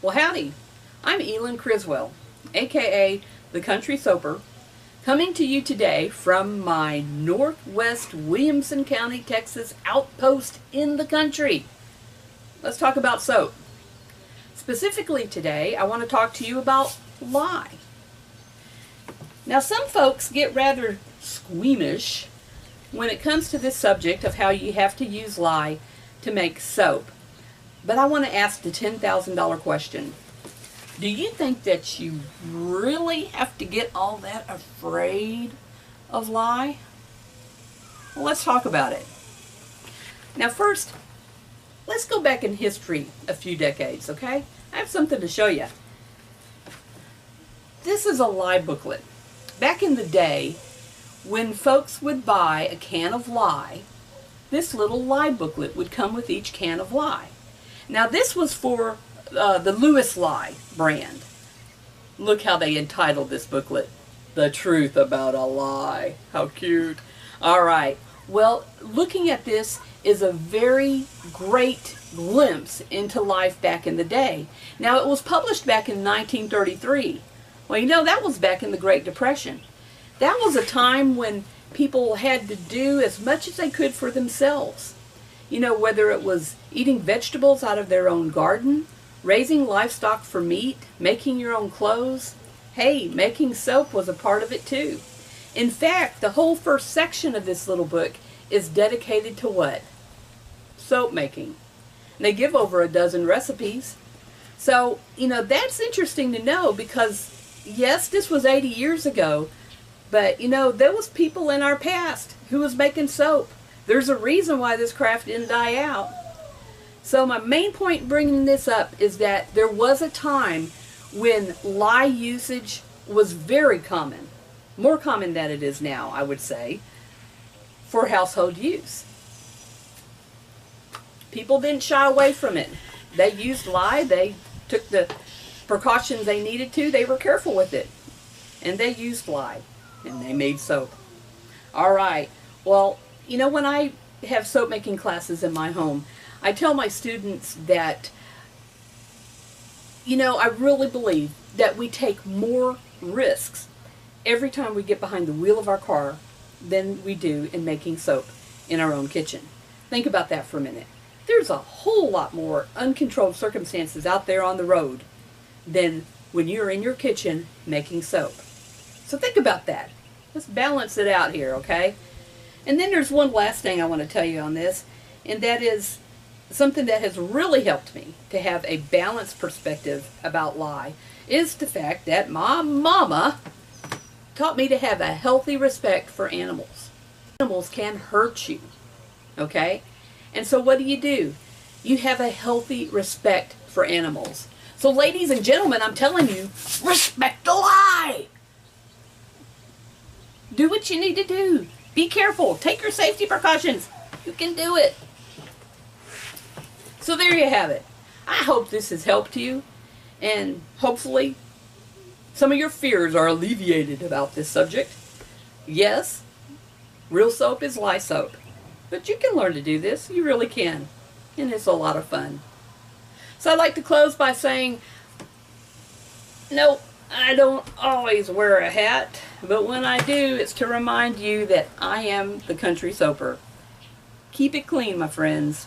Well, howdy. I'm Elin Criswell, a.k.a. the Country Soaper, coming to you today from my northwest Williamson County, Texas outpost in the country. Let's talk about soap. Specifically today, I want to talk to you about lye. Now, some folks get rather squeamish when it comes to this subject of how you have to use lye to make soap. But I want to ask the $10,000 question. Do you think that you really have to get all that afraid of lye? Well, let's talk about it. Now first, let's go back in history a few decades, okay? I have something to show you. This is a lye booklet. Back in the day, when folks would buy a can of lye, this little lye booklet would come with each can of lye. Now this was for the Lewis Lye brand. Look how they entitled this booklet, The Truth About Lye. How cute. Alright, well, looking at this is a very great glimpse into life back in the day. Now it was published back in 1933. Well, you know, that was back in the Great Depression. That was a time when people had to do as much as they could for themselves. You know, whether it was eating vegetables out of their own garden, raising livestock for meat, making your own clothes. Hey, making soap was a part of it too. In fact, the whole first section of this little book is dedicated to what? Soap making. And they give over a dozen recipes. So, you know, that's interesting to know because, yes, this was 80 years ago, but, you know, there was people in our past who was making soap. There's a reason why this craft didn't die out. So my main point in bringing this up is that there was a time when lye usage was very common, more common than it is now, I would say, for household use. People didn't shy away from it. They used lye, they took the precautions they needed to, they were careful with it, and they used lye, and they made soap. All right, well, you know, when I have soap making classes in my home, I tell my students that, you know, I really believe that we take more risks every time we get behind the wheel of our car than we do in making soap in our own kitchen. Think about that for a minute. There's a whole lot more uncontrolled circumstances out there on the road than when you're in your kitchen making soap. So think about that. Let's balance it out here, okay? And then there's one last thing I want to tell you on this, and that is something that has really helped me to have a balanced perspective about lye is the fact that my mama taught me to have a healthy respect for animals. Animals can hurt you, okay? And so what do? You have a healthy respect for animals. So ladies and gentlemen, I'm telling you, respect the lye! Do what you need to do. Be careful. Take your safety precautions. You can do it. So there you have it. I hope this has helped you, and hopefully some of your fears are alleviated about this subject. Yes, real soap is lye soap, but you can learn to do this. You really can, and it's a lot of fun. So I'd like to close by saying, nope, I don't always wear a hat, but when I do, it's to remind you that I am the Country Soaper. Keep it clean, my friends.